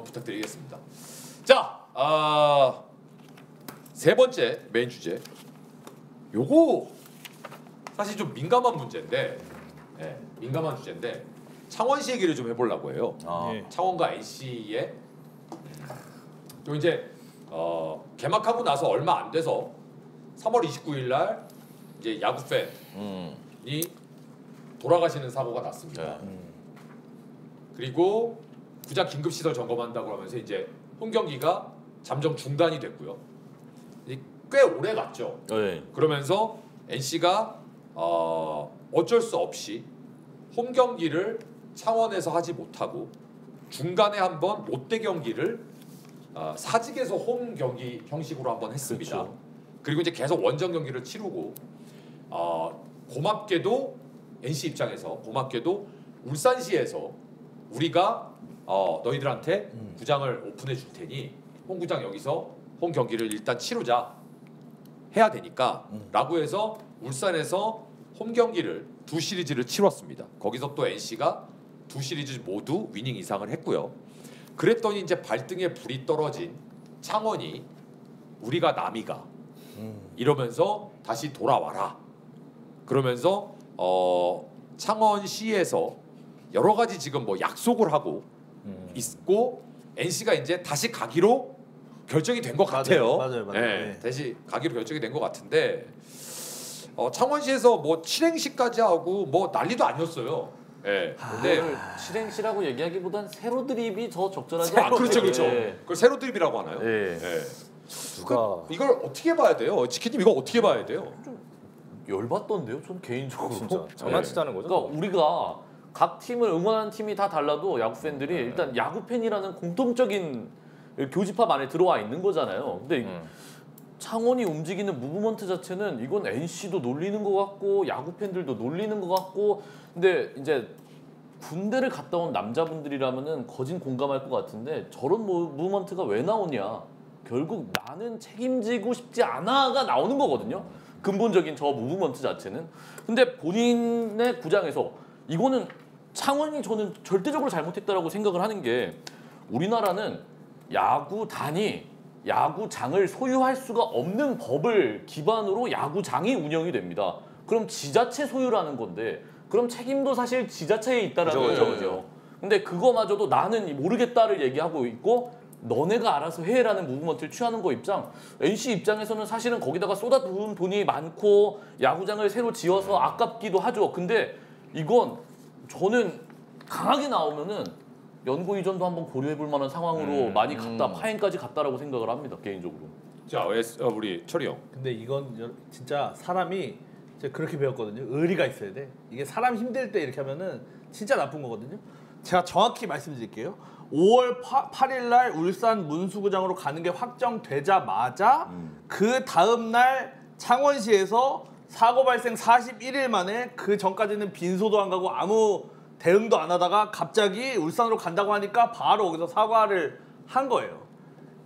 부탁드리겠습니다. 자, 세 번째 메인 주제. 요거 사실 좀 민감한 문제인데, 민감한 주제인데 창원시 얘기를 좀 해보려고 해요. 창원과 NC의 또 이제 개막하고 나서 얼마 안 돼서 3월 29일 날 이제 야구 팬이 돌아가시는 사고가 났습니다. 그리고 구장 긴급 시설 점검한다고 하면서 이제 홈 경기가 잠정 중단이 됐고요. 꽤 오래 갔죠. 그러면서 NC가 어쩔 수 없이 홈 경기를 창원에서 하지 못하고 중간에 한번 롯데 경기를 사직에서 홈 경기 형식으로 한번 했습니다. 그렇죠. 그리고 이제 계속 원정 경기를 치르고 고맙게도 NC 입장에서 고맙게도 울산시에서 우리가 너희들한테 구장을 오픈해 줄 테니 홈구장 여기서 홈 경기를 일단 치르자 해야 되니까 라고 해서 울산에서 홈 경기를 2시리즈를 치렀습니다. 거기서 또 NC가 2시리즈 모두 위닝 이상을 했고요. 그랬더니 이제 발등에 불이 떨어진 창원이 우리가 남이가 이러면서 다시 돌아와라. 그러면서 창원시에서 여러 가지 지금 뭐 약속을 하고 있고 NC가 이제 다시 가기로 결정이 된 것 같아요. 맞아요. 네, 다시 가기로 결정이 된 것 같은데 창원시에서 뭐 칠행시까지 하고 뭐 난리도 아니었어요. 네. 근데 실행시라고 얘기하기보단 세로 드립이 더 적절하지 않나요? 그렇죠. 그걸 세로 드립이라고 하나요? 누가 이걸 어떻게 봐야 돼요? 지키님 이거 어떻게 봐야 돼요? 좀 열받던데요, 전 개인적으로. 진짜 장난치자는 거죠? 그러니까 우리가 각 팀을 응원하는 팀이 다 달라도 야구 팬들이 일단 야구 팬이라는 공통적인 교집합 안에 들어와 있는 거잖아요. 근데 창원이 움직이는 무브먼트 자체는 이건 NC도 놀리는 것 같고 야구 팬들도 놀리는 것 같고, 근데 이제 군대를 갔다 온 남자분들이라면은 거진 공감할 것 같은데 저런 무브먼트가 왜 나오냐? 결국 나는 책임지고 싶지 않아가 나오는 거거든요. 근본적인 저 무브먼트 자체는. 근데 본인의 구장에서 이거는 창원이 저는 절대적으로 잘못했다라고 생각을 하는 게, 우리나라는 야구단이 야구장을 소유할 수가 없는 법을 기반으로 야구장이 운영이 됩니다. 그럼 지자체 소유라는 건데 그럼 책임도 사실 지자체에 있다라는 거죠. 근데 그거마저도 나는 모르겠다를 얘기하고 있고 너네가 알아서 해라는 무브먼트를 취하는 거 입장. NC 입장에서는 사실은 거기다가 쏟아부은 돈이 많고 야구장을 새로 지어서 아깝기도 하죠. 근데 이건 저는 강하게 나오면은 연고 이전도 한번 고려해볼 만한 상황으로 많이 갔다, 파행까지 갔다라고 생각을 합니다, 개인적으로. 자, 우리 철이 형. 근데 이건 진짜 사람이 제가 그렇게 배웠거든요. 의리가 있어야 돼. 이게 사람 힘들 때 이렇게 하면은 진짜 나쁜 거거든요. 제가 정확히 말씀드릴게요. 5월 8일 날 울산 문수구장으로 가는 게 확정되자마자 그 다음 날 창원시에서 사고 발생 41일 만에, 그 전까지는 빈소도 안 가고 아무 대응도 안 하다가 갑자기 울산으로 간다고 하니까 바로 거기서 사과를 한 거예요.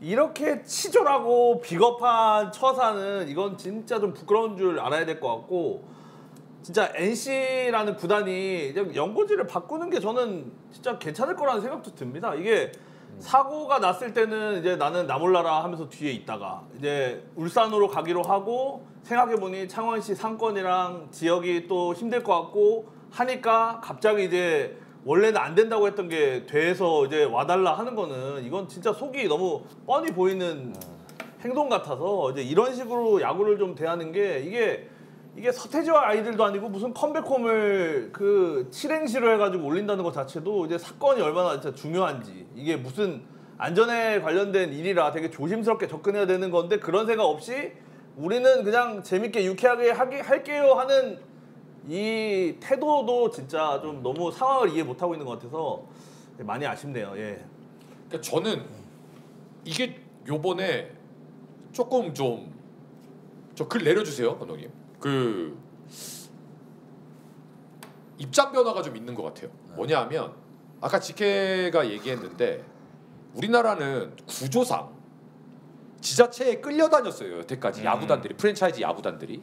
이렇게 치졸하고 비겁한 처사는 이건 진짜 좀 부끄러운 줄 알아야 될 것 같고, 진짜 NC라는 구단이 연고지를 바꾸는 게 저는 진짜 괜찮을 거라는 생각도 듭니다. 이게 사고가 났을 때는 이제 나는 나 몰라라 하면서 뒤에 있다가 이제 울산으로 가기로 하고, 생각해보니 창원시 상권이랑 지역이 또 힘들 것 같고 하니까 갑자기 이제 원래는 안 된다고 했던 게 돼서 이제 와달라 하는 거는, 이건 진짜 속이 너무 뻔히 보이는 행동 같아서 이제 이런 식으로 야구를 좀 대하는 게, 이게 서태지와 아이들도 아니고 무슨 컴백홈을 그 칠행시로 해가지고 올린다는 것 자체도 이제 사건이 얼마나 진짜 중요한지, 이게 무슨 안전에 관련된 일이라 되게 조심스럽게 접근해야 되는 건데 그런 생각 없이 우리는 그냥 재밌게 유쾌하게 할게요 하는 이 태도도 진짜 좀 너무 상황을 이해 못하고 있는 것 같아서 많이 아쉽네요. 예. 그러니까 저는 이게 요번에 조금 좀 저 글 내려주세요, 감독님. 그 입장 변화가 좀 있는 것 같아요. 뭐냐하면 아까 지케가 얘기했는데 우리나라는 구조상 지자체에 끌려다녔어요, 여태까지. 야구단들이, 프랜차이즈 야구단들이.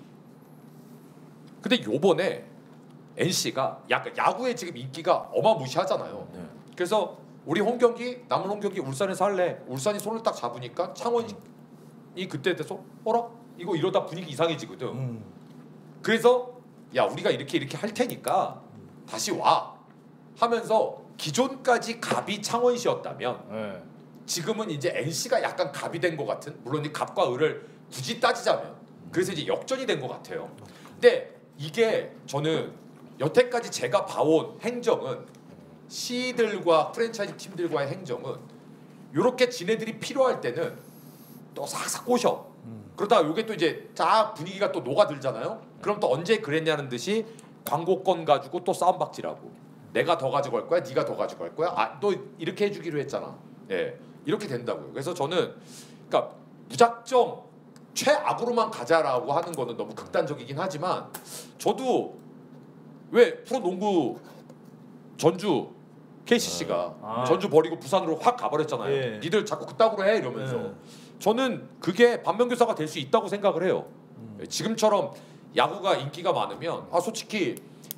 근데 요번에 NC가 약간 야구의 지금 인기가 어마무시하잖아요. 그래서 우리 홈 경기 남은 홈 경기 울산에서 할래. 울산이 손을 딱 잡으니까 창원이 그때 돼서 어라 이거 이러다 분위기 이상해지거든. 그래서 야 우리가 이렇게 할 테니까 다시 와 하면서 기존까지 갑이 창원시였다면 네. 지금은 이제 NC가 약간 갑이 된 것 같은 물론 이 갑과 을을 굳이 따지자면 그래서 이제 역전이 된 것 같아요. 근데 이게 저는 여태까지 제가 봐온 행정은 시들과 프랜차이즈 팀들과의 행정은 이렇게 지네들이 필요할 때는 또 싹싹 꼬셔. 그러다 이게 또 이제 쫙 분위기가 또 녹아들잖아요. 그럼 또 언제 그랬냐는 듯이 광고권 가지고 또 싸움박질하고 내가 더 가져갈 거야, 네가 더 가져갈 거야. 아, 또 이렇게 해주기로 했잖아. 예, 이렇게 된다고요. 그래서 저는 그러니까 무작정 최악으로만 가자라고 하는 거는 너무 극단적이긴 하지만 저도 왜 프로농구 전주 KCC가 전주 버리고 부산으로 확 가버렸잖아요. 예. 니들 자꾸 그따구로 해 이러면서 예. 저는 그게 반면교사가 될 수 있다고 생각을 해요. 지금처럼 야구가 인기가 많으면 솔직히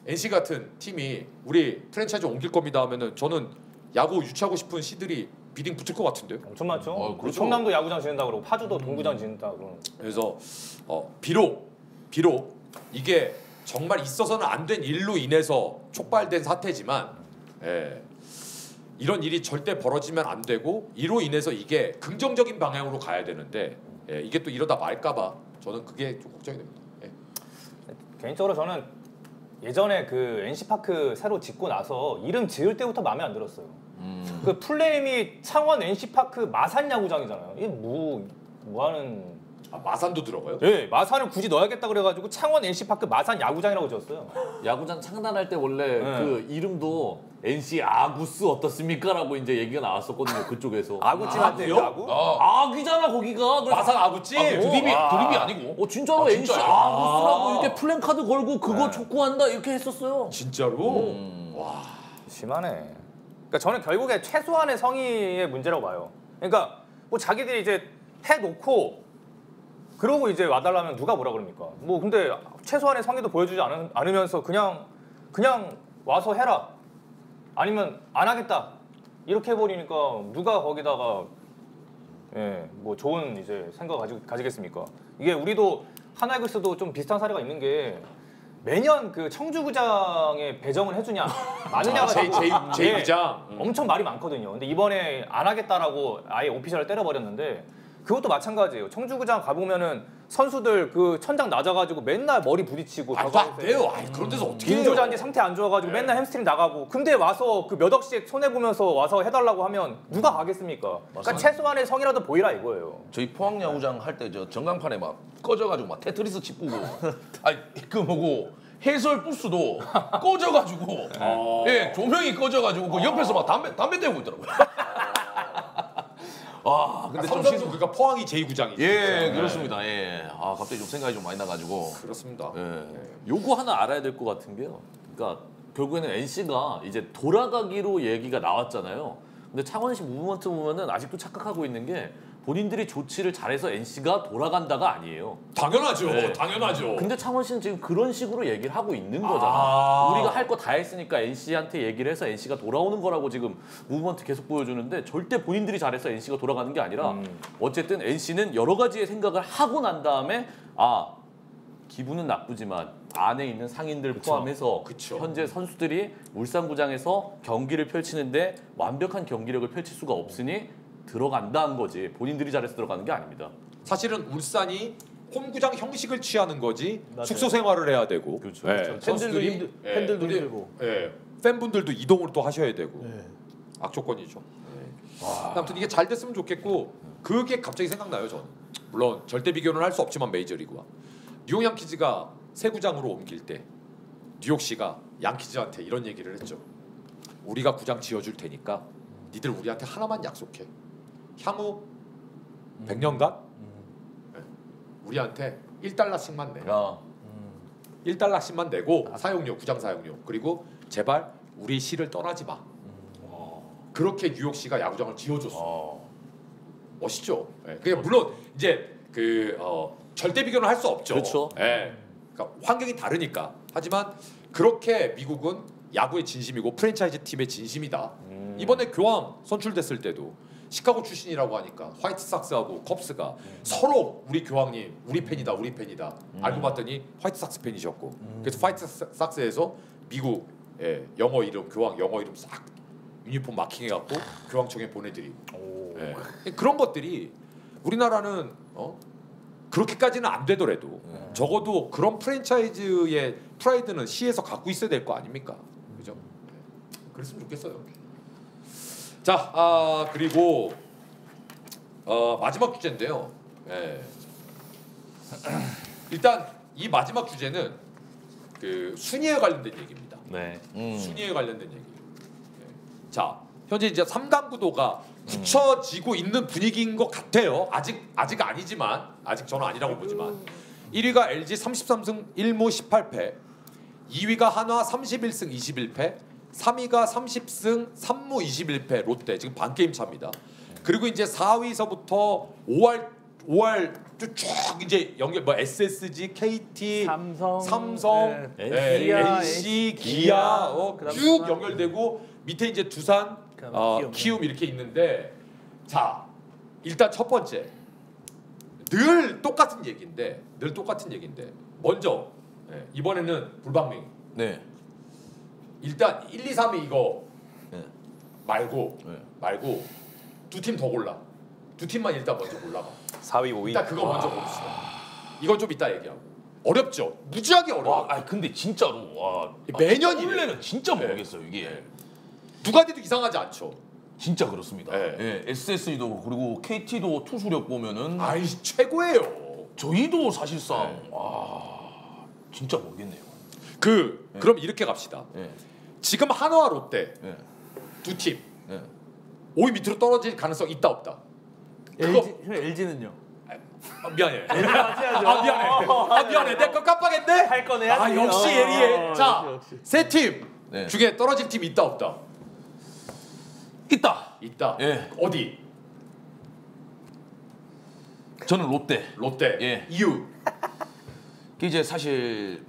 NC 같은 팀이 우리 프랜차이즈 옮길 겁니다 하면은 저는 야구 유치하고 싶은 시들이 비딩 붙을 것 같은데요. 엄청 많죠. 그렇죠. 청남도 야구장 지는다 그러고 파주도 동구장 지는다 그러고. 그래서 비록 이게 정말 있어서는 안 된 일로 인해서 촉발된 사태지만 이런 일이 절대 벌어지면 안 되고 이로 인해서 이게 긍정적인 방향으로 가야 되는데 이게 또 이러다 말까봐 저는 그게 좀 걱정이 됩니다. 개인적으로 저는 예전에 그 NC 파크 새로 짓고 나서 이름 지을 때부터 마음에 안 들었어요. 그 풀네임이 창원 NC 파크 마산 야구장이잖아요. 이게 뭐하는? 마산도 들어가요? 네, 마산을 굳이 넣어야겠다 그래가지고 창원 NC 파크 마산 야구장이라고 지었어요. 야구장 창단할 때 원래 네. 그 이름도 NC 아구스 어떻습니까라고 이제 얘기가 나왔었거든요. 그쪽에서. 아구찜한테 아구요? 아구? 아귀잖아 거기가. 그래서 마산 아구찜? 드립이 아니고. 진짜로 NC 진짜요? 아구스라고 이렇게 플랜카드 걸고 그거 촉구한다 이렇게 했었어요. 진짜로? 심하네. 그러니까 저는 결국에 최소한의 성의의 문제라고 봐요. 그러니까 뭐 자기들이 이제 해놓고 그러고 이제 와달라면 누가 뭐라 그럽니까? 뭐 근데 최소한의 성의도 보여주지 않으면서 그냥 와서 해라. 아니면 안 하겠다. 이렇게 해버리니까 누가 거기다가 뭐 좋은 이제 생각 가지겠습니까? 이게 우리도 하나이글스도 좀 비슷한 사례가 있는 게 매년 그 청주구장에 배정을 해주냐 마느냐가 제2구장 엄청 말이 많거든요. 근데 이번에 안 하겠다라고 아예 오피셜을 때려버렸는데 그것도 마찬가지예요. 청주구장 가보면은 선수들 그 천장 낮아가지고 맨날 머리 부딪히고 말도 안 돼요. 그런 데서 어떻게 해요? 빈조잔디 상태 안 좋아가지고 맨날 햄스트링 나가고 근데 와서 그 몇 억씩 손해보면서 와서 해달라고 하면 누가 가겠습니까? 그러니까 최소한의 성이라도 보이라 이거예요. 저희 포항 야구장 할 때 저 전광판에 막 꺼져가지고 막 테트리스 칩고 아니 그 뭐고 해설 부스도 꺼져가지고 예 조명이 꺼져가지고 그 옆에서 막 담배 떼고 있더라고요. 근데 삼성도 그러니까 포항이 제2구장이죠. 예 그렇습니다. 예 갑자기 좀 생각이 좀 많이 나가지고 그렇습니다. 요거 하나 알아야 될 것 같은 게요. 그러니까 결국에는 NC가 이제 돌아가기로 얘기가 나왔잖아요. 근데 창원시 무브먼트 보면은 아직도 착각하고 있는 게 본인들이 조치를 잘해서 NC가 돌아간다가 아니에요. 당연하죠. 네. 당연하죠. 근데 창원시는 지금 그런 식으로 얘기를 하고 있는 거잖아. 우리가 할 거 다 했으니까 NC한테 얘기를 해서 NC가 돌아오는 거라고 지금 무브먼트 계속 보여주는데 절대 본인들이 잘해서 NC가 돌아가는 게 아니라 어쨌든 NC는 여러 가지의 생각을 하고 난 다음에 기분은 나쁘지만 안에 있는 상인들 포함해서 그쵸. 현재 선수들이 울산구장에서 경기를 펼치는데 완벽한 경기력을 펼칠 수가 없으니 들어간다는 거지. 본인들이 잘해서 들어가는 게 아닙니다. 사실은 울산이 홈구장 형식을 취하는 거지 맞아요. 숙소 생활을 해야 되고 그렇죠. 팬들도 근데, 힘들고. 팬분들도 이동을 또 하셔야 되고 예. 악조건이죠. 아무튼 이게 잘 됐으면 좋겠고 그게 갑자기 생각나요 저는. 물론 절대 비교는 할 수 없지만 메이저리그와 뉴욕 양키즈가 새 구장으로 옮길 때 뉴욕시가 양키즈한테 이런 얘기를 했죠. 우리가 구장 지어줄 테니까 니들 우리한테 하나만 약속해. 향후 100년간 우리한테 1달러씩만 내. 1달러씩만 내고 사용료, 구장 사용료. 그리고 제발 우리 시를 떠나지 마. 그렇게 뉴욕시가 야구장을 지어줬어. 멋있죠. 그게 물론 이제 절대 비교는 할 수 없죠. 그렇죠. 그러니까 환경이 다르니까. 하지만 그렇게 미국은 야구의 진심이고 프랜차이즈 팀의 진심이다. 이번에 교황 선출됐을 때도 시카고 출신이라고 하니까 화이트삭스하고 컵스가 서로 우리 교황님 우리 팬이다 우리 팬이다 알고 봤더니 화이트삭스 팬이셨고 그래서 화이트삭스에서 미국 영어 이름 교황 영어 이름 싹 유니폼 마킹해갖고 교황청에 보내드리고 그런 것들이 우리나라는 그렇게까지는 안 되더라도 적어도 그런 프랜차이즈의 프라이드는 시에서 갖고 있어야 될 거 아닙니까? 그죠? 그랬으면 좋겠어요. 자, 그리고 마지막 주제인데요. 일단 이 마지막 주제는 그 순위에 관련된 얘기입니다. 네. 순위에 관련된 얘기. 자, 현재 이제 3강 구도가 굳혀지고 있는 분위기인 것 같아요. 아직 아니지만 아직 저는 아니라고 보지만 1위가 LG 33승 1무 18패, 2위가 한화 31승 21패, 3위가 30승 3무 21패 롯데 지금 반 게임 차입니다. 그리고 이제 4위서부터 5할 쭉 이제 연결 뭐 SSG, KT, 삼성, NC, 기아 쭉 연결되고 밑에 이제 두산, 키움 이렇게 있는데 자 일단 첫 번째 늘 똑같은 얘기인데 먼저 이번에는 불방맹이. 네. 일단 1, 2, 3위 이거 네. 말고 두 팀 더 골라. 두 팀만 일단 먼저 골라봐. 4위, 5위. 일단 그거 먼저 봅시다. 이건 좀 이따 얘기하고. 어렵죠. 무지하게 어려워. 와, 근데 진짜로 와 매년 이래. 원래는 진짜 모르겠어요 이게. 누가 돼도 이상하지 않죠. 진짜 그렇습니다. 네. 예, SSG도 그리고 KT도 투수력 보면은 아이 최고예요. 저희도 사실상 와 진짜 모르겠네요. 그럼 이렇게 갑시다. 예. 지금 한화와 롯데 예. 두 팀 예. 5위 밑으로 떨어질 가능성 있다 없다. LG는요? 미안해. 미안해. 내가 깜빡했네. 할 건 해야지. 아 역시 예리해. 자, 역시. 세 팀 네. 중에 떨어질 팀 있다 없다. 있다. 있다. 예. 어디? 저는 롯데. 롯데. 예. 이유. 이제 사실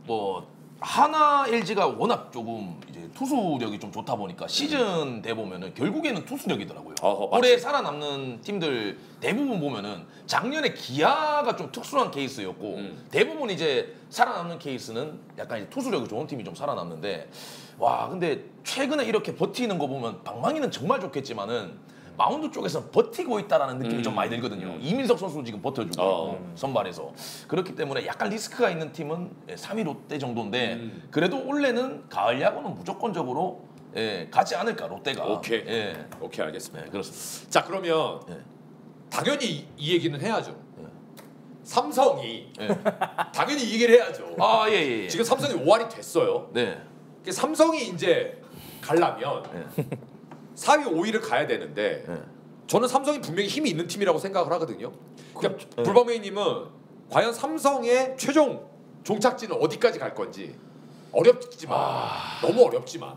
뭐 하나 LG가 워낙 조금 이제 투수력이 좀 좋다 보니까 시즌 돼 보면은 결국에는 투수력이더라고요. 어허, 올해 맞지. 살아남는 팀들 대부분 보면은 작년에 기아가 좀 특수한 케이스였고 대부분 이제 살아남는 케이스는 약간 이제 투수력이 좋은 팀이 좀 살아남는데 와 근데 최근에 이렇게 버티는 거 보면 방망이는 정말 좋겠지만은 마운드 쪽에서 버티고 있다라는 느낌이 좀 많이 들거든요. 이민석 선수 지금 버텨주고 선발에서 그렇기 때문에 약간 리스크가 있는 팀은 3위 롯데 정도인데 그래도 올해는 가을 야구는 무조건적으로 가지 않을까 롯데가. 오케이. 예. 오케이 알겠습니다. 네, 그렇습니다. 자 그러면 예. 당연히 이 얘기는 해야죠. 삼성이 예. 당연히 이 얘기를 해야죠. 아 예. 지금 삼성이 5할이 됐어요. 네. 삼성이 이제 가려면 4위, 5위를 가야 되는데 네. 저는 삼성이 분명히 힘이 있는 팀이라고 생각을 하거든요. 그러니까 불방맹이님은 과연 삼성의 최종 종착지는 어디까지 갈 건지 어렵지만 너무 어렵지만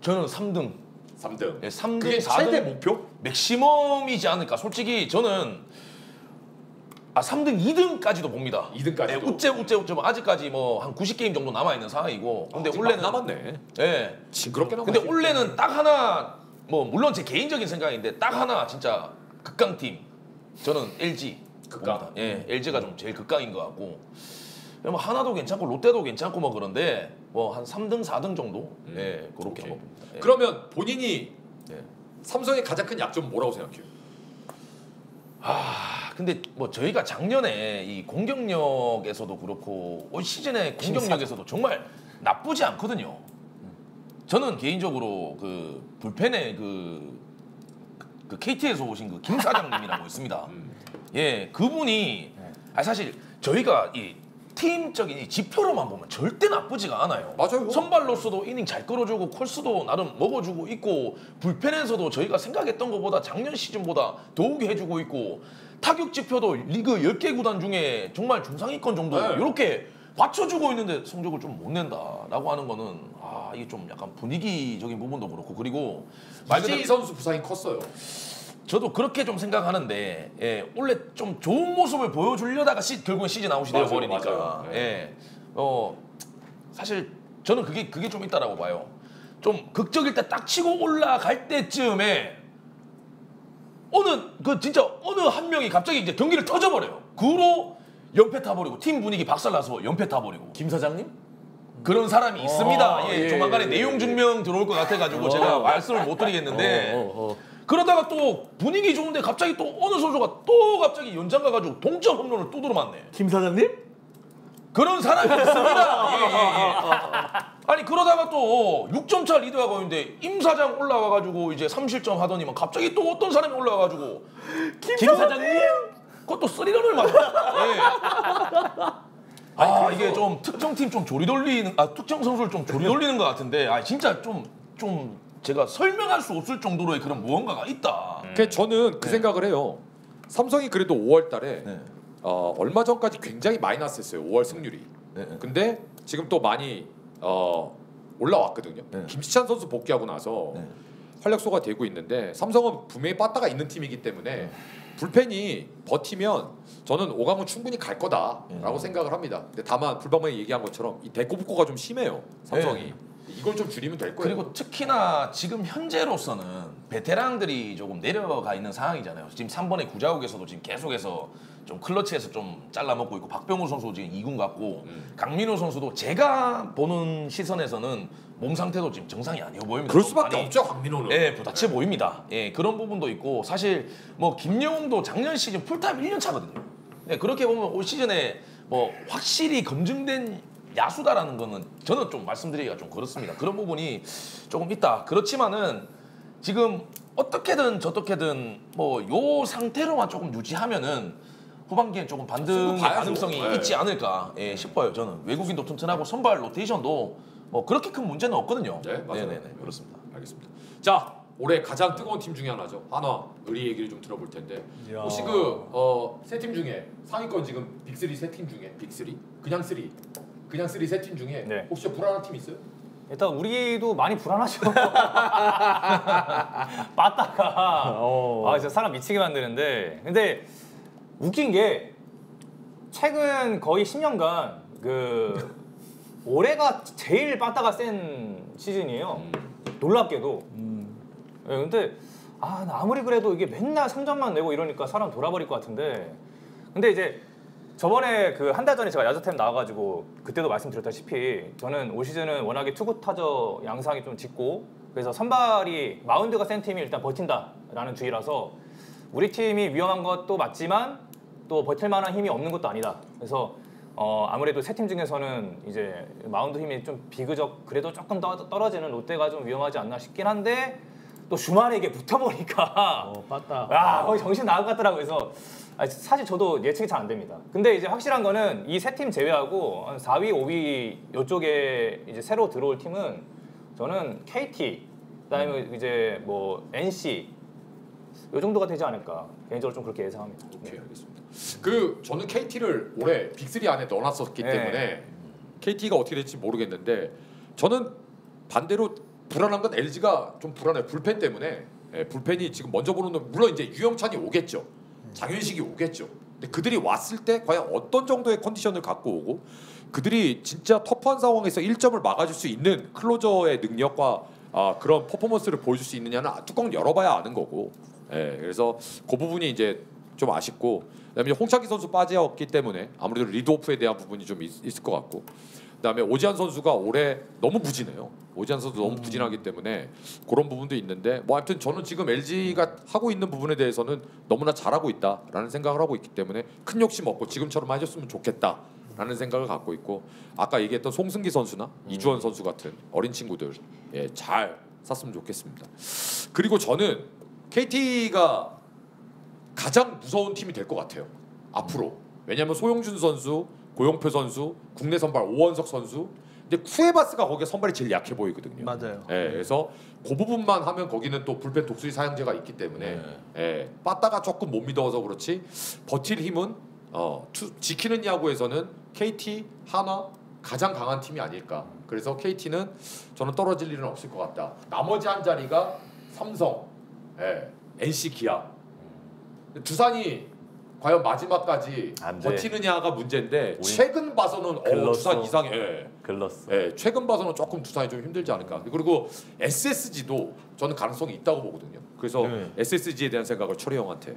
저는 3등. 3등. 예, 3등, 그게 4등 최대 목표? 맥시멈이지 않을까. 솔직히 저는 3등, 2등까지도 봅니다. 2등까지도. 예, 우째 아직까지 뭐 한 90게임 정도 남아 있는 상황이고. 근데 아직 올해는 남았네. 예. 징그럽게 남았네. 근데 올해는 딱 하나 뭐 물론 제 개인적인 생각인데 딱 하나 진짜 극강팀. 저는 LG. 극강. 봅니다. 예, LG가 좀 제일 극강인 것 같고. 뭐 하나도 괜찮고 롯데도 괜찮고 뭐 그런데 뭐 한 3등, 4등 정도. 예, 그렇게 오케이. 한번 봅니다. 예. 그러면 본인이 예. 삼성의 가장 큰 약점은 뭐라고 생각해요? 근데 뭐 저희가 작년에 이 공격력에서도 그렇고 올 시즌에 공격력에서도 정말 나쁘지 않거든요. 저는 개인적으로 그 불펜에 그 KT에서 오신 그 김 사장님이라고 있습니다. 예, 그분이 사실 저희가 이 팀적인 이 지표로만 보면 절대 나쁘지가 않아요. 맞아요. 선발로서도 이닝 잘 끌어주고 콜스도 나름 먹어주고 있고 불펜에서도 저희가 생각했던 것보다 작년 시즌보다 더욱이 해주고 있고 타격 지표도 리그 10개 구단 중에 정말 중상위권 정도 네. 이렇게 받쳐주고 있는데 성적을 좀 못 낸다라고 하는 거는 이게 좀 약간 분위기적인 부분도 그렇고 그리고 말 그대로 이재희 선수 부상이 컸어요. 저도 그렇게 좀 생각하는데 예, 원래 좀 좋은 모습을 보여주려다가 결국엔 시즌 아웃이 맞아요, 되어버리니까 맞아요. 네. 예, 사실 저는 그게 좀 있다라고 봐요. 좀 극적일 때 딱 치고 올라갈 때쯤에 진짜 어느 한 명이 갑자기 이제 경기를 터져버려요. 그로 연패 타버리고 팀 분위기 박살나서 연패 타버리고. 김 사장님? 그런 사람이 있습니다. 예, 예, 조만간에 예, 내용 증명 들어올 것 같아가지고 제가 말씀을 못 드리겠는데 그러다가 또 분위기 좋은데 갑자기 또 어느 선수가 또 갑자기 연장 가가지고 동점 홈런을 또 들어맞네. 김 사장님? 그런 사람이 있습니다. 예. 아니 그러다가 또 6점 차 리드하고 있는데 임 사장 올라와가지고 이제 3실점 하더니만 갑자기 또 어떤 사람이 올라와가지고 김 사장님? 그것도 3런을 맞아. 예. 이게 좀 특정 팀 좀 특정 선수를 좀 조리돌리는 것 같은데 진짜 좀 제가 설명할 수 없을 정도로의 그런 무언가가 있다. 그러니까 저는 그 생각을 해요. 삼성이 그래도 5월달에 얼마 전까지 굉장히 마이너스였어요. 5월 승률이. 근데 지금 또 많이 올라왔거든요. 김시찬 선수 복귀하고 나서 활력소가 되고 있는데 삼성은 분명히 빠따가 있는 팀이기 때문에 불펜이 버티면 저는 5강은 충분히 갈 거다라고 생각을 합니다. 근데 다만 불방망이 얘기한 것처럼 이 대꼬부꼬가 좀 심해요. 삼성이. 이걸 좀 줄이면 될 거예요. 그리고 특히나 지금 현재로서는 베테랑들이 조금 내려가 있는 상황이잖아요. 지금 3번의 구자욱에서도 지금 계속해서 좀 클러치에서 좀 잘라먹고 있고 박병호 선수 지금 2군 같고 강민호 선수도 제가 보는 시선에서는 몸 상태도 지금 정상이 아니어 보입니다. 그럴 수밖에 없죠, 강민호는. 예, 부딪혀 보입니다. 예, 그런 부분도 있고 사실 뭐 김영웅도 작년 시즌 풀타임 1년 차거든요. 예, 그렇게 보면 올 시즌에 뭐 확실히 검증된 야수다라는 거는 저는 좀 말씀드리기가 좀 그렇습니다. 그런 부분이 조금 있다. 그렇지만은 지금 어떻게든 저떻게든 뭐 요 상태로만 조금 유지하면은 후반기에 조금 반등의 가능성이 있지 않을까 싶어요. 저는 외국인도 튼튼하고 선발 로테이션도 뭐 그렇게 큰 문제는 없거든요. 네, 맞아요. 네네네, 그렇습니다. 알겠습니다. 자, 올해 가장 뜨거운 팀 중에 하나죠. 한화, 의리 얘기를 좀 들어볼 텐데 이야. 혹시 세 팀 중에 상위권 지금 빅3 세 팀 중에 빅3? 그냥 3 세 팀 중에 네. 혹시 불안한 팀 있어요? 일단 우리도 많이 불안하죠. 빠따가 진짜 사람 미치게 만드는데 근데 웃긴 게 최근 거의 10년간 올해가 제일 빠따가 센 시즌이에요. 놀랍게도. 네, 근데 나 아무리 그래도 이게 맨날 3점만 내고 이러니까 사람 돌아버릴 것 같은데 근데 이제 저번에 한 달 전에 제가 야자템 나와가지고 그때도 말씀드렸다시피 저는 올 시즌은 워낙에 투구 타저 양상이 좀 짙고 그래서 선발이 마운드가 센 팀이 일단 버틴다라는 주의라서 우리 팀이 위험한 것도 맞지만 또 버틸 만한 힘이 없는 것도 아니다. 그래서 아무래도 세 팀 중에서는 이제 마운드 힘이 좀 비교적 그래도 조금 떨어지는 롯데가 좀 위험하지 않나 싶긴 한데 또 주말에 이게 붙어보니까 빠따. 거의 정신 나갈 것 같더라고요. 그래서 사실 저도 예측이 잘 안 됩니다. 근데 이제 확실한 거는 이 세 팀 제외하고 한 4위, 5위 이쪽에 이제 새로 들어올 팀은 저는 KT, 그다음에 이제 뭐 NC 이 정도가 되지 않을까 개인적으로 좀 그렇게 예상합니다. 오케이, 알겠습니다. 저는 KT를 올해 빅3 안에 넣어놨었기 때문에 KT가 어떻게 될지 모르겠는데 저는 반대로 불안한 건 LG가 좀 불안해요. 불펜 때문에. 불펜이 지금 먼저 보는 건 물론 이제 유영찬이 오겠죠. 장현식이 오겠죠. 근데 그들이 왔을 때 과연 어떤 정도의 컨디션을 갖고 오고 그들이 진짜 터프한 상황에서 1점을 막아줄 수 있는 클로저의 능력과 그런 퍼포먼스를 보여줄 수 있느냐는 뚜껑 열어봐야 아는 거고. 그래서 그 부분이 이제 좀 아쉽고 그다음에 홍창기 선수 빠졌기 때문에 아무래도 리드오프에 대한 부분이 좀 있을 것 같고 그다음에 오지환 선수가 올해 너무 부진해요. 오지환 선수 너무 부진하기 때문에 그런 부분도 있는데 뭐 하여튼 저는 지금 LG가 하고 있는 부분에 대해서는 너무나 잘하고 있다라는 생각을 하고 있기 때문에 큰 욕심 없고 지금처럼 해줬으면 좋겠다라는 생각을 갖고 있고 아까 얘기했던 송승기 선수나 이주원 선수 같은 어린 친구들 잘 샀으면 좋겠습니다. 그리고 저는 KT가 가장 무서운 팀이 될 것 같아요. 앞으로. 왜냐하면 소용준 선수, 고용표 선수, 국내 선발 오원석 선수. 근데 쿠에바스가 거기에 선발이 제일 약해 보이거든요. 맞아요. 그래서 그 부분만 하면 거기는 또 불펜 독수리 사형제가 있기 때문에 빠따가 조금 못 믿어서 그렇지 버틸 힘은 지키는 야구에서는 KT, 한화 가장 강한 팀이 아닐까. 그래서 KT는 저는 떨어질 일은 없을 것 같다. 나머지 한 자리가 삼성, NC, 기아. 두산이 과연 마지막까지 안 돼. 버티느냐가 문제인데 우리 최근 봐서는 글렀어. 두산 이상해. 예. 글렀어. 예, 최근 봐서는 조금 두산이 좀 힘들지 않을까. 그리고 SSG도 저는 가능성이 있다고 보거든요. 그래서 네. SSG에 대한 생각을 철이 형한테.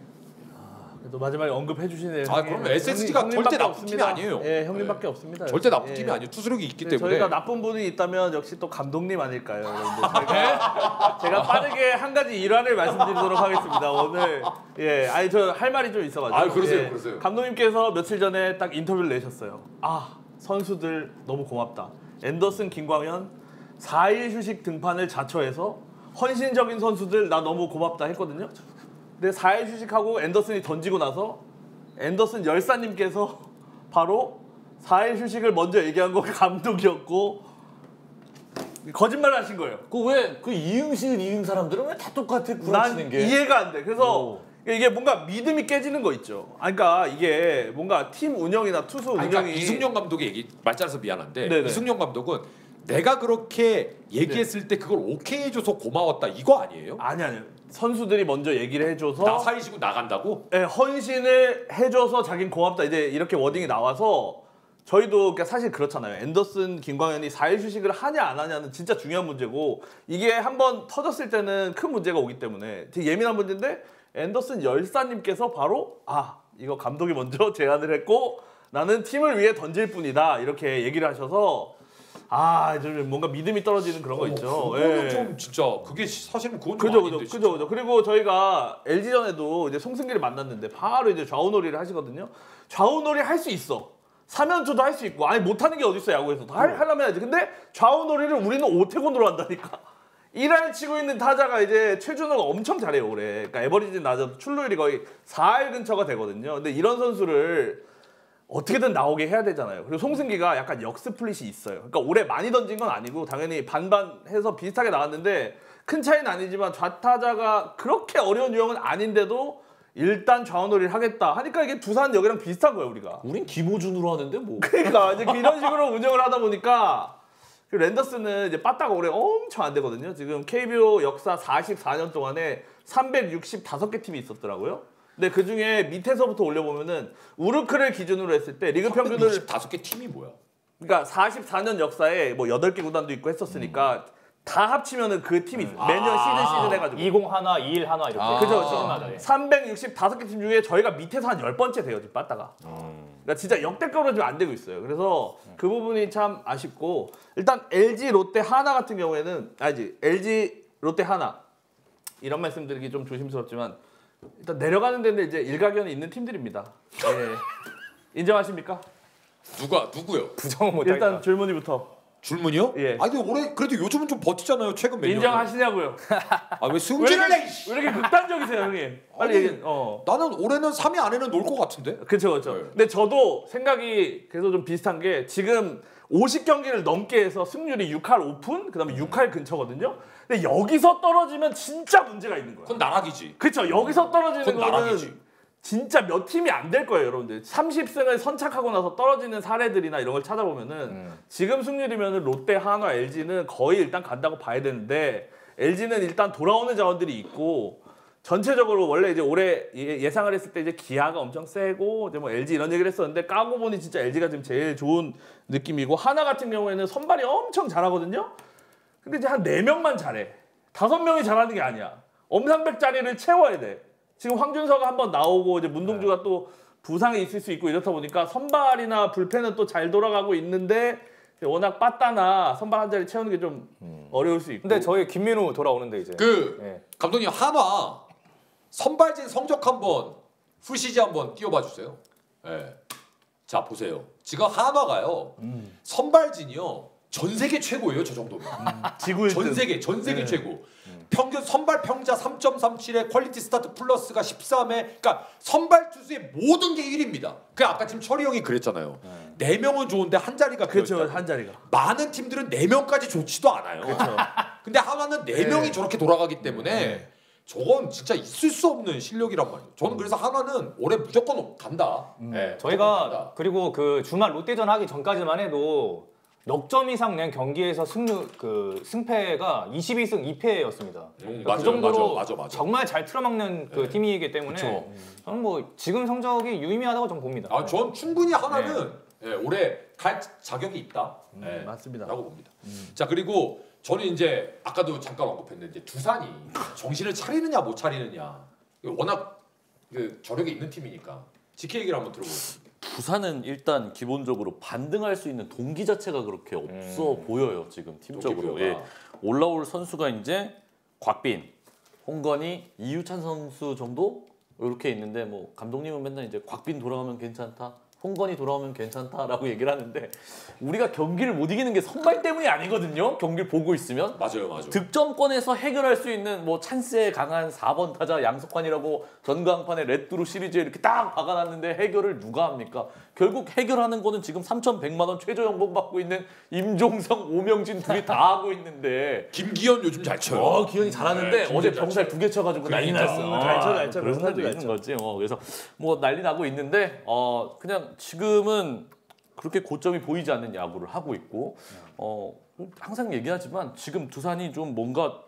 그래도 마지막에 언급해 주시네요. 아, 그럼 SSG가 절대 나쁜 팀이 아니에요. 예, 형님밖에 네. 없습니다. 절대 나쁜 예. 팀이 아니에요. 투수력이 있기 네, 때문에. 저희가 나쁜 분이 있다면 역시 또 감독님 아닐까요? 여러분들. 제가 빠르게 한 가지 일화를 말씀드리도록 하겠습니다. 오늘 아니 저 할 말이 좀 있어가지고. 아, 그러세요, 그러세요. 감독님께서 며칠 전에 딱 인터뷰를 내셨어요. 선수들 너무 고맙다. 앤더슨, 김광현 4일 휴식 등판을 자처해서 헌신적인 선수들 나 너무 고맙다 했거든요. 근데 4일 휴식하고 앤더슨이 던지고 나서 앤더슨 열사님께서 바로 4일 휴식을 먼저 얘기한 거 감독이었고 거짓말을 하신 거예요. 그 왜 그 이응시은 이응 사람들은 왜 다 똑같아 난 구라치는 게? 이해가 안 돼. 그래서 이게 뭔가 믿음이 깨지는 거 있죠. 그러니까 이게 뭔가 팀 운영이나 투수 운영이 그러니까 이승용 감독의 얘기 말잘해서 미안한데 네네. 이승용 감독은 내가 그렇게 얘기했을 때 그걸 오케이 해줘서 고마웠다 이거 아니에요? 아니요. 선수들이 먼저 얘기를 해줘서 나 사이시고 나간다고? 헌신을 해줘서 자긴 고맙다 이제 이렇게 워딩이 나와서 저희도 그러니까 사실 그렇잖아요. 앤더슨, 김광현이 4일 휴식을 하냐 안 하냐는 진짜 중요한 문제고 이게 한번 터졌을 때는 큰 문제가 오기 때문에 되게 예민한 문제인데 앤더슨 열사님께서 바로 이거 감독이 먼저 제안을 했고 나는 팀을 위해 던질 뿐이다 이렇게 얘기를 하셔서 좀 뭔가 믿음이 떨어지는 그런 거 있죠. 그거는 좀 진짜 그게 사실은 그건 좀 그죠. 아닌데, 진짜. 그죠. 그리고 저희가 LG전에도 이제 송승기를 만났는데 바로 이제 좌우놀이를 하시거든요. 좌우놀이 할 수 있어. 3연초도 할 수 있고 아니 못하는 게 어딨어 야구에서 하려면 해야지. 근데 좌우놀이를 우리는 오태곤으로 한다니까. 1할 치고 있는 타자가 이제 최준호가 엄청 잘해요 올해. 그러니까 에버리지 낮아도 출루율이 거의 4할 근처가 되거든요. 근데 이런 선수를 어떻게든 나오게 해야 되잖아요. 그리고 송승기가 약간 역스플릿이 있어요. 그러니까 올해 많이 던진 건 아니고 당연히 반반 해서 비슷하게 나왔는데 큰 차이는 아니지만 좌타자가 그렇게 어려운 유형은 아닌데도 일단 좌우놀이를 하겠다 하니까 이게 두산 여기랑 비슷한 거예요 우리가. 우린 김호준으로 하는데 뭐. 그러니까 이제 이런 식으로 운영을 하다 보니까 랜더스는 이제 빠따가 올해 엄청 안 되거든요. 지금 KBO 역사 44년 동안에 365개 팀이 있었더라고요. 근데 그 중에 밑에서부터 올려보면은 우르크를 기준으로 했을 때 리그 평균을 65개 팀이 뭐야? 그러니까 44년 역사에 뭐 8개 구단도 있고 했었으니까 다 합치면은 그 팀이 매년 시즌 해가지고 20 하나, 21 하나 이렇게. 그죠. 시즌마다. 예. 365개 팀 중에 저희가 밑에서 한 10번째 돼요 지금 빠따가. 그러니까 진짜 역대급으로 지금 안 되고 있어요. 그래서 그 부분이 참 아쉽고 일단 LG, 롯데, 하나 같은 경우에는 LG, 롯데, 하나 이런 말씀드리기 좀 조심스럽지만 일단 내려가는 데는 이제 일가견이 있는 팀들입니다. 인정하십니까? 누구요? 부정은 못하겠다. 일단 줄무늬부터 줄무늬요? 예. 아니 근데 올해 그래도 요즘은 좀 버티잖아요. 최근 몇 년. 인정하시냐고요? 아왜 승진을 해? 왜 이렇게 극단적이세요, 형님? 빨리 아니, 얘기. 나는 올해는 3위 안에는 놀 것 같은데. 그렇죠. 네. 근데 저도 생각이 그래서 좀 비슷한 게 지금 50경기를 넘게 해서 승률이 6할 오픈, 그다음에 6할 근처거든요. 근데 여기서 떨어지면 진짜 문제가 있는 거야. 그건 나락이지. 그렇죠. 여기서 떨어지는 그건 거는 나락이지. 진짜 몇 팀이 안 될 거예요, 여러분들. 30승을 선착하고 나서 떨어지는 사례들이나 이런 걸 찾아보면은 지금 승률이면은 롯데, 한화, LG는 거의 일단 간다고 봐야 되는데 LG는 일단 돌아오는 자원들이 있고 전체적으로 원래 이제 올해 예상을 했을 때 이제 기아가 엄청 세고 이제 뭐 LG 이런 얘기를 했었는데 까고 보니 진짜 LG가 지금 제일 좋은 느낌이고 하나 같은 경우에는 선발이 엄청 잘하거든요. 근데 이제 한 4명만 잘해. 5명이 잘하는 게 아니야. 엄상백 자리를 채워야 돼. 지금 황준서가 한번 나오고 이제 문동주가 또 부상이 있을 수 있고 이렇다 보니까 선발이나 불펜은 또 잘 돌아가고 있는데 워낙 빠따나 선발 한 자리 채우는 게 좀 어려울 수 있고. 근데 저희 김민우 돌아오는데 이제. 그 감독님 한화 선발진 성적 한번 풀시즈 한번 띄워봐 주세요. 예. 자 보세요. 지금 한화가요 선발진이요 전 세계 최고예요. 저 정도면. 지구 1등. 전 세계 최고. 평균 선발 평자 3.37에 퀄리티 스타트 플러스가 13에 그러니까 선발 투수의 모든 게 1위입니다. 그 아까 지금 철이 형이 그랬잖아요. 4명은 좋은데 한 자리가 그렇죠. 비어있다고. 한 자리가. 많은 팀들은 4명까지 좋지도 않아요. 그렇죠. 근데 하나는 4명이 저렇게 돌아가기 때문에 저건 진짜 있을 수 없는 실력이란 말이에요. 저는 그래서 하나는 올해 무조건 간다. 네, 무조건 저희가 간다. 그리고 그 주말 롯데전 하기 전까지만 해도 넉점 이상 낸 경기에서 승패가 22승 2패였습니다. 그러니까 맞아요, 그 정도로 맞아. 정말 잘 틀어막는 그 팀이기 때문에 저는 뭐 지금 성적이 유의미하다고 좀 봅니다. 전 충분히 하나는 올해 갈 자격이 있다. 맞습니다. 라고 봅니다. 자, 그리고 저는 이제 아까도 잠깐 언급했는데 두산이 정신을 차리느냐 못 차리느냐 워낙 그 저력이 있는 팀이니까 GK 얘기를 한번 들어보겠습니다. 부산은 일단 기본적으로 반등할 수 있는 동기 자체가 그렇게 없어 보여요 지금 팀적으로. 동기부여가. 올라올 선수가 이제 곽빈, 홍건희, 이유찬 선수 정도 이렇게 있는데 뭐 감독님은 맨날 이제 곽빈 돌아오면 괜찮다, 홍건희 돌아오면 괜찮다라고 얘기를 하는데 우리가 경기를 못 이기는 게 선발 때문이 아니거든요. 경기를 보고 있으면 맞아요. 득점권에서 해결할 수 있는 뭐 찬스에 강한 4번 타자 양석환이라고 전광판에 레트로 시리즈에 이렇게 딱 박아놨는데 해결을 누가 합니까? 결국 해결하는 거는 지금 3,100만 원 최저 연봉 받고 있는 임종성, 오명진 둘이 다 하고 있는데 김기현 요즘 잘 쳐요. 기현이 잘하는데 어제 병살 2개 쳐가지고 난리 났어. 잘 쳐. 그런 사람도 있는 거지. 그래서 뭐 난리 나고 있는데 그냥 지금은 그렇게 고점이 보이지 않는 야구를 하고 있고 항상 얘기하지만 지금 두산이 좀 뭔가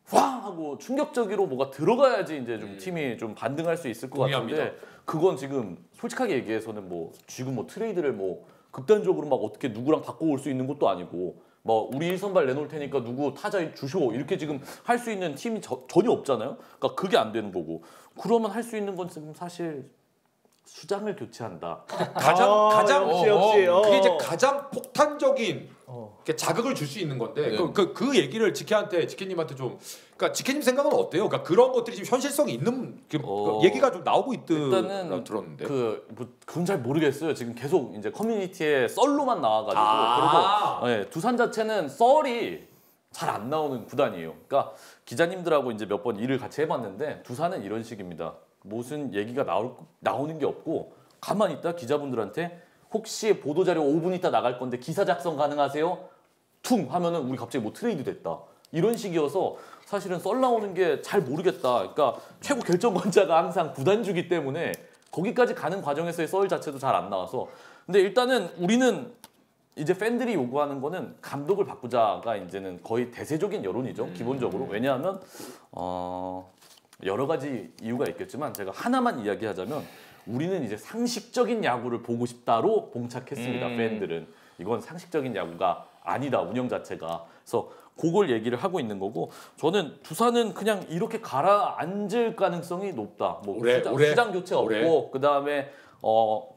황 하고 충격적으로 뭐가 들어가야지 이제 좀 팀이 좀 반등할 수 있을 것 동의합니다. 같은데 그건 지금 솔직하게 얘기해서는 뭐 지금 뭐 트레이드를 뭐 극단적으로 막 어떻게 누구랑 바꿔올 수 있는 것도 아니고 뭐 우리 1선발 내놓을 테니까 누구 타자 주쇼 이렇게 지금 할 수 있는 팀이 전혀 없잖아요. 그러니까 그게 안 되는 거고 그러면 할 수 있는 건 지금 사실 수장을 교체한다. 가장 역시. 그게 이제 가장 폭탄적인 이렇게 자극을 줄 수 있는 건데 그 얘기를 지케님한테 좀 그러니까 지케님 생각은 어때요? 그러니까 그런 것들이 지금 현실성이 있는 그 얘기가 좀 나오고 있더라는 들었는데 그건 잘 모르겠어요. 지금 계속 이제 커뮤니티에 썰로만 나와가지고 그리고 두산 자체는 썰이 잘 안 나오는 구단이에요. 그러니까 기자님들하고 이제 몇 번 일을 같이 해봤는데 두산은 이런 식입니다. 무슨 얘기가 나오는 게 없고 가만히 있다 기자분들한테 혹시 보도자료 5분 있다 나갈 건데 기사 작성 가능하세요? 퉁 하면은 우리 갑자기 뭐 트레이드 됐다. 이런 식이어서 사실은 썰 나오는 게 잘 모르겠다. 그러니까 최고 결정권자가 항상 구단주기 때문에 거기까지 가는 과정에서의 썰 자체도 잘 안 나와서 근데 일단은 우리는 이제 팬들이 요구하는 거는 감독을 바꾸자가 이제는 거의 대세적인 여론이죠. 기본적으로. 왜냐하면 여러 가지 이유가 있겠지만 제가 하나만 이야기하자면 우리는 이제 상식적인 야구를 보고 싶다로 봉착했습니다. 팬들은. 이건 상식적인 야구가 아니다. 운영 자체가. 그래서 그걸 얘기를 하고 있는 거고 저는 두산은 그냥 이렇게 가라앉을 가능성이 높다. 뭐 수장 교체 없고 그다음에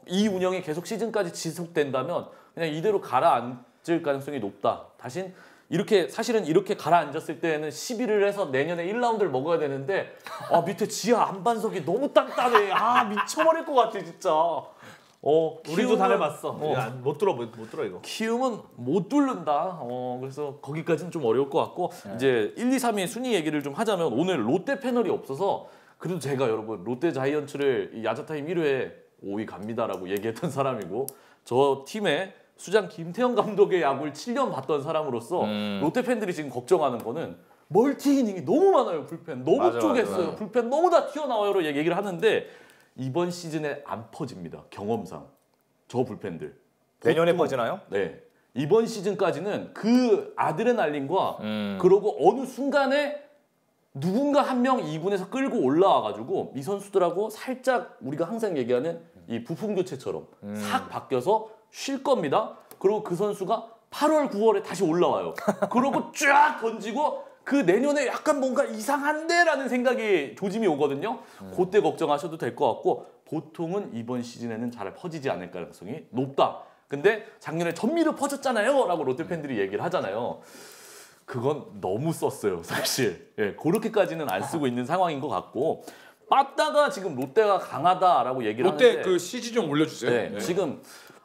이 운영이 계속 시즌까지 지속된다면 그냥 이대로 가라앉을 가능성이 높다. 대신 이렇게 사실은 이렇게 가라앉았을 때는 11을 해서 내년에 1라운드를 먹어야 되는데 밑에 지하 안반석이 너무 단단해. 미쳐버릴 것 같아 진짜. 우리도 당해봤어. 못 들어 이거. 키움은 못 뚫는다. 그래서 거기까지는 좀 어려울 것 같고 이제 1, 2, 3위 순위 얘기를 좀 하자면 오늘 롯데 패널이 없어서 그래도 제가 여러분 롯데 자이언츠를 야자타임 1회에 5위 갑니다라고 얘기했던 사람이고 저 팀의 수장 김태형 감독의 야구를 7년 봤던 사람으로서 롯데 팬들이 지금 걱정하는 거는 멀티 이닝이 너무 많아요. 불펜 너무 쪼갰어요. 불펜 너무 다 튀어나와요로 얘기를 하는데 이번 시즌에 안 퍼집니다. 경험상 저 불펜들 내년에 퍼지나요? 네. 이번 시즌까지는 그 아드레날린과 그러고 어느 순간에 누군가 한 명 2군에서 끌고 올라와가지고 이 선수들하고 살짝 우리가 항상 얘기하는 이 부품 교체처럼 싹 바뀌어서 쉴 겁니다. 그리고 그 선수가 8월, 9월에 다시 올라와요. 그러고 쫙 던지고 그 내년에 약간 뭔가 이상한데라는 생각이 조짐이 오거든요. 그때 걱정하셔도 될 것 같고 보통은 이번 시즌에는 잘 퍼지지 않을 가능성이 높다. 근데 작년에 전미로 퍼졌잖아요 라고 롯데 팬들이 얘기를 하잖아요. 그건 너무 썼어요 사실. 그렇게까지는 안 쓰고 있는 상황인 것 같고 빠따가 지금 롯데가 강하다라고 얘기를 롯데 하는데 그 CG 좀 올려주세요. 지금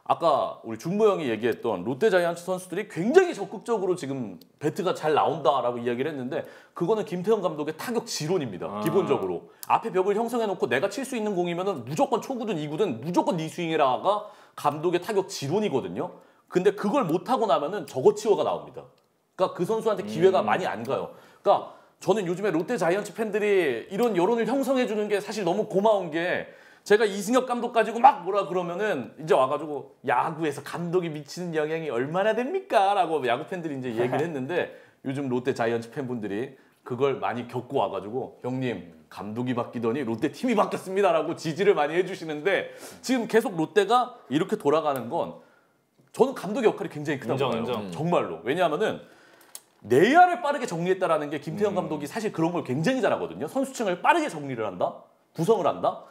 아까 우리 준모 형이 얘기했던 롯데 자이언츠 선수들이 굉장히 적극적으로 지금 배트가 잘 나온다라고 이야기를 했는데 그거는 김태형 감독의 타격 지론입니다. 기본적으로 앞에 벽을 형성해놓고 내가 칠 수 있는 공이면은 무조건 초구든 2구든 무조건 네 스윙해라가 감독의 타격 지론이거든요. 근데 그걸 못하고 나면은 저거치워가 나옵니다. 그러니까 그 선수한테 기회가 많이 안 가요. 그러니까 저는 요즘에 롯데 자이언츠 팬들이 이런 여론을 형성해 주는 게 사실 너무 고마운 게 제가 이승엽 감독 가지고 막 뭐라 그러면은 이제 와가지고 야구에서 감독이 미치는 영향이 얼마나 됩니까? 라고 야구 팬들이 이제 얘기를 했는데 요즘 롯데 자이언츠 팬분들이 그걸 많이 겪고 와가지고 형님 감독이 바뀌더니 롯데 팀이 바뀌었습니다라고 지지를 많이 해주시는데 지금 계속 롯데가 이렇게 돌아가는 건 저는 감독의 역할이 굉장히 크다고 봐요. 인정. 정말로. 왜냐하면은 내야를 빠르게 정리했다라는 게 김태형 감독이 사실 그런 걸 굉장히 잘하거든요. 선수층을 빠르게 정리를 한다. 구성을 한다.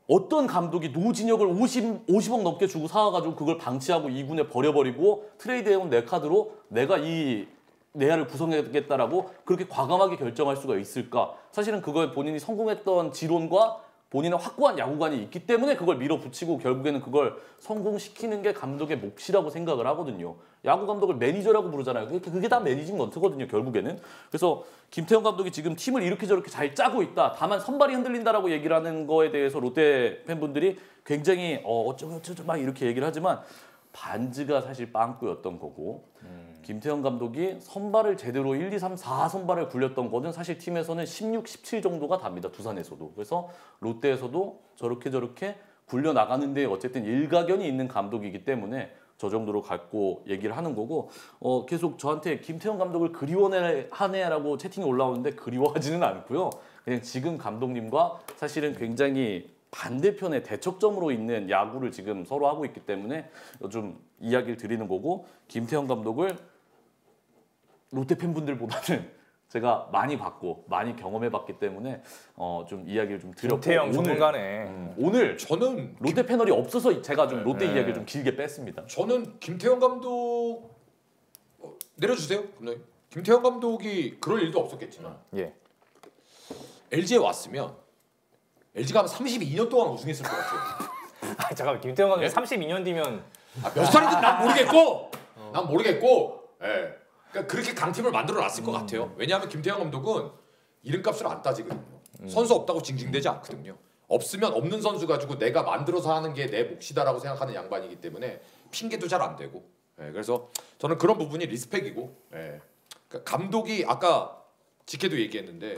어떤 감독이 노진혁을 50억 넘게 주고 사와가지고 그걸 방치하고 2군에 버려버리고 트레이드해온 내 카드로 내가 이 내야를 구성하겠다라고 그렇게 과감하게 결정할 수가 있을까? 사실은 그걸 본인이 성공했던 지론과 본인의 확고한 야구관이 있기 때문에 그걸 밀어붙이고 결국에는 그걸 성공시키는 게 감독의 몫이라고 생각을 하거든요. 야구 감독을 매니저라고 부르잖아요. 그게 다 매니징먼트거든요, 결국에는. 그래서 김태형 감독이 지금 팀을 이렇게 저렇게 잘 짜고 있다. 다만 선발이 흔들린다라고 얘기를 하는 거에 대해서 롯데 팬분들이 굉장히 어쩌고 막 이렇게 얘기를 하지만 반즈가 사실 빵꾸였던 거고 김태형 감독이 선발을 제대로 1, 2, 3, 4 선발을 굴렸던 거는 사실 팀에서는 16, 17 정도가 답니다. 두산에서도. 그래서 롯데에서도 저렇게 굴려나가는 데 어쨌든 일가견이 있는 감독이기 때문에 저 정도로 갖고 얘기를 하는 거고 계속 저한테 김태형 감독을 그리워하네라고 채팅이 올라오는데 그리워하지는 않고요. 그냥 지금 감독님과 사실은 굉장히 반대편의 대척점으로 있는 야구를 지금 서로 하고 있기 때문에 좀 이야기를 드리는 거고 김태형 감독을 롯데 팬분들보다는 제가 많이 봤고 많이 경험해봤기 때문에 좀 이야기를 좀 드렸고 김태형 전문가네. 오늘 저는 롯데 패널이 없어서 제가 좀 롯데 이야기를 좀 길게 뺐습니다. 저는 김태형 감독 내려주세요. 감독님. 김태형 감독이 그럴 일도 없었겠지만 예. LG에 왔으면 LG가 한 32년 동안 우승했을 것 같아요. 아, 잠깐만 김태형 감독이 32년 뒤면 몇 살이든 난 모르겠고, 난 모르겠고, 예. 그러니까 그렇게 강팀을 만들어놨을 것 같아요. 왜냐하면 김태형 감독은 이름값을 안 따지거든요. 선수 없다고 징징대지 않거든요. 없으면 없는 선수 가지고 내가 만들어서 하는 게 내 몫이다라고 생각하는 양반이기 때문에 핑계도 잘 안 대고. 예. 그래서 저는 그런 부분이 리스펙이고, 예. 그러니까 감독이 아까 직혜도 얘기했는데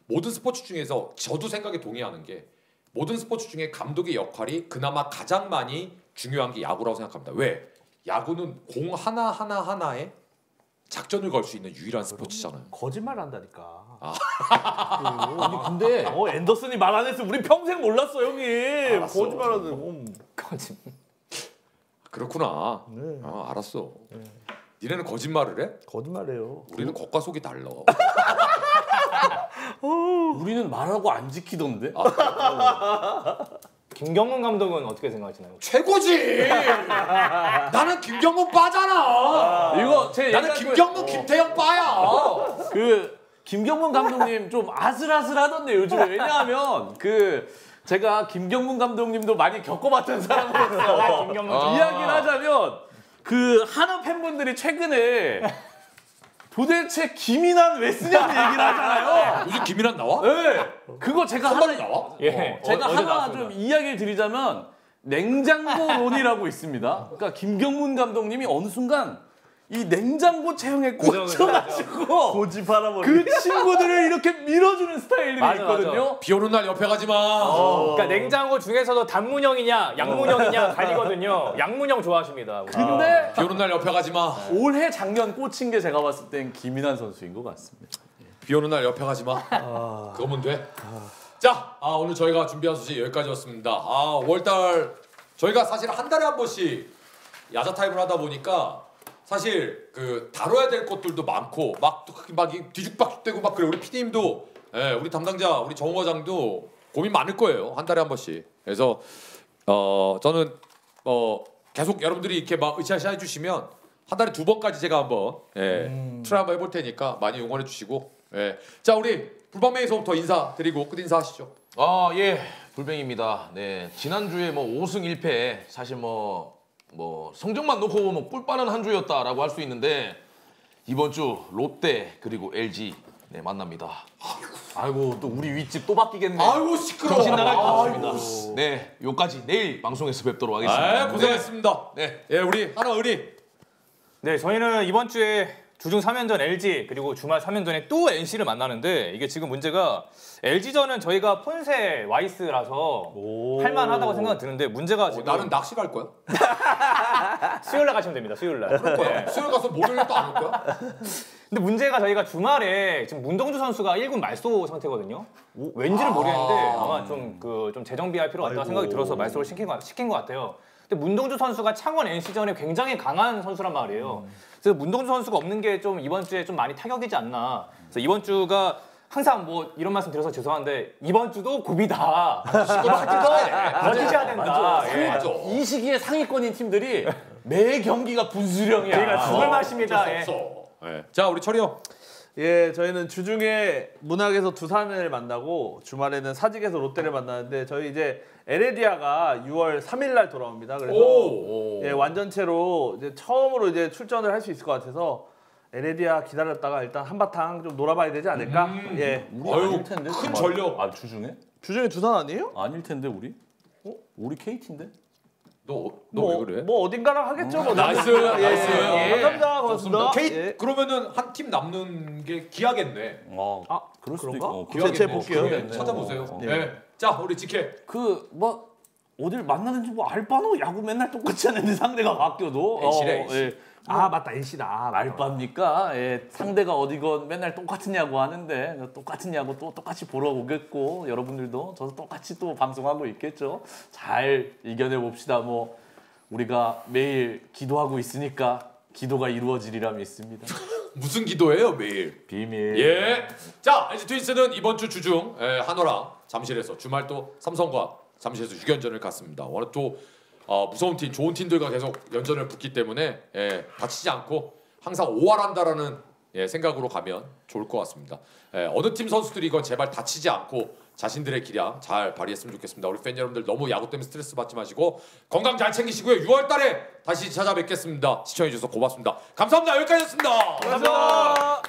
모든 스포츠 중에서 저도 생각에 동의하는 게 모든 스포츠 중에 감독의 역할이 그나마 가장 많이 중요한 게 야구라고 생각합니다. 왜? 야구는 공 하나하나에 작전을 걸 수 있는 유일한 스포츠잖아요. 거짓말 한다니까. 아니 근데 앤더슨이 말 안 했으면 우리 평생 몰랐어 형님. 알았어. 거짓말하는. 그렇구나. 네. 알았어. 니네는 거짓말을 해? 거짓말해요. 우리는 겉과 속이 달라. 우리는 말하고 안 지키던데. 김경문 감독은 어떻게 생각하시나요? 최고지. 나는 김경문 빠잖아. 이거 제 나는 옛날 김경문 김태형 빠야. 그 김경문 감독님 좀 아슬아슬하던데 요즘에. 왜냐하면 그 제가 김경문 감독님도 많이 겪어봤던 사람으로서 김경문 이야기를 하자면 그 한화 팬분들이 최근에 도대체 김인환 왜 쓰냐는 얘기를 하잖아요. 요즘 김인환 나와? 네. 그거 제가 선발이 하나 나와? 예. 제가 어제 하나 나왔습니다. 좀 이야기를 드리자면 냉장고론이라고 있습니다. 그러니까 김경문 감독님이 어느 순간 이 냉장고 체형에 꽂혀가지고 고집 팔아버리. 그 친구들을 이렇게 밀어주는 스타일이 맞아, 있거든요. 비 오는 날 옆에 가지 마. 그러니까 냉장고 중에서도 단문형이냐 양문형이냐 갈리거든요. 양문형 좋아하십니다. 근데 비 오는 날 옆에 가지 마. 올해 작년 꽂힌 게 제가 봤을 땐 김인환 선수인 것 같습니다. 비 오는 날 옆에 가지 마. 그거면 돼. 자, 오늘 저희가 준비한 소식 여기까지였습니다. 5월달 저희가 사실 한 달에 한 번씩 야자 타임을 하다 보니까 사실 그 다뤄야 될 것들도 많고 막 뒤죽박죽되고 막 그래. 우리 PD님도 우리 담당자 우리 정 과장도 고민 많을 거예요. 한 달에 한 번씩. 그래서 저는 계속 여러분들이 이렇게 막 으쌰으쌰 해주시면 한 달에 2번까지 제가 한번 트라이 한번 해볼 테니까 많이 응원해 주시고. 자, 우리 불방맹에서부터 인사드리고 끝 인사하시죠. 예, 불뱅입니다. 네, 지난주에 뭐 5승 1패 사실 뭐 성적만 놓고 보면 꿀 빠는 한 주였다라고 할 수 있는데 이번 주 롯데 그리고 LG 만납니다. 아이고 또 우리 윗집 또 바뀌겠네. 아이고 시끄러워. 정신 나갈 것 같습니다. 네, 요까지 내일 방송에서 뵙도록 하겠습니다. 고생했습니다. 네. 우리 하나 의리. 네, 저희는 이번 주에 주중 3연전 LG 그리고 주말 3연전에 또 NC를 만나는데 이게 지금 문제가 LG전은 저희가 폰세 와이스라서 할만하다고 생각은 드는데 문제가 지금 나는 낚시 갈 거야. 수요일 날 가시면 됩니다. 수요일 날. 그럴 거야. 수요일 가서 목요일에 또 안 올 거야? 근데 문제가 저희가 주말에 지금 문동주 선수가 1군 말소 상태거든요. 왠지는 모르겠는데 아마 좀 재정비할 필요가 있다고 생각이 들어서 말소를 시킨 것 같아요. 근데 문동주 선수가 창원 NC전에 굉장히 강한 선수란 말이에요. 그래서 문동주 선수가 없는 게 좀 이번 주에 좀 많이 타격이지 않나. 그래서 이번 주가 항상 뭐 이런 말씀 드려서 죄송한데 이번 주도 고비다. 버티셔야 된다. 예. 맞아. 이 시기에 상위권인 팀들이 매 경기가 분수령이야. 저희가 죽을 맛입니다. 어쩔 수 없어. 예. 자 우리 철이 형. 예, 저희는 주중에 문학에서 두산을 만나고 주말에는 사직에서 롯데를 만나는데 저희 이제 에레디아가 6월 3일 날 돌아옵니다. 그래서 예, 완전체로 이제 처음으로 이제 출전을 할 수 있을 것 같아서 에레디아 기다렸다가 일단 한바탕 좀 놀아봐야 되지 않을까? 예. 우리 아유, 아닐 텐데. 큰 정말. 전력. 아 주중에? 주중에 두산 아니에요? 아닐 텐데 우리? 우리 KT인데? 너 왜 그래? 뭐 어딘가랑 하겠죠. 뭐 나이스, 남들. 나이스. 예, 감사합니다. 고맙습니다. 케이 예. 그러면은 한 팀 남는 게 기아겠네. 아, 그럴 수도 그런가? 있고. 기아겠네. 제 볼게요. 기아겠네. 찾아보세요. 네. 자 우리 지케. 그 뭐 어딜 만나는지 뭐 알바노 야구 맨날 똑같이 하는데 상대가 바뀌어도 NC래, NC. 예. 아, 맞다. NC다. 아, 알바입니까? 예, 상대가 어디건 맨날 똑같은 야구 하는데 똑같은 야구 또 똑같이 보러 오겠고 여러분들도 저도 똑같이 또 방송하고 있겠죠. 잘 이겨내 봅시다. 뭐 우리가 매일 기도하고 있으니까 기도가 이루어지리라 믿습니다. 무슨 기도예요 매일? 비밀. 예. 자 LG 트윈스는 이번 주 주중 한화랑 잠실에서 주말 또 삼성과 잠실에서 6연전을 갔습니다. 워낙 또 무서운 팀, 좋은 팀들과 계속 연전을 붙기 때문에 다치지 않고 항상 5할한다라는 생각으로 가면 좋을 것 같습니다. 어느 팀 선수들이건 제발 다치지 않고 자신들의 기량 잘 발휘했으면 좋겠습니다. 우리 팬 여러분들 너무 야구 때문에 스트레스 받지 마시고 건강 잘 챙기시고요. 6월달에 다시 찾아뵙겠습니다. 시청해주셔서 고맙습니다. 감사합니다. 여기까지였습니다. 감사합니다.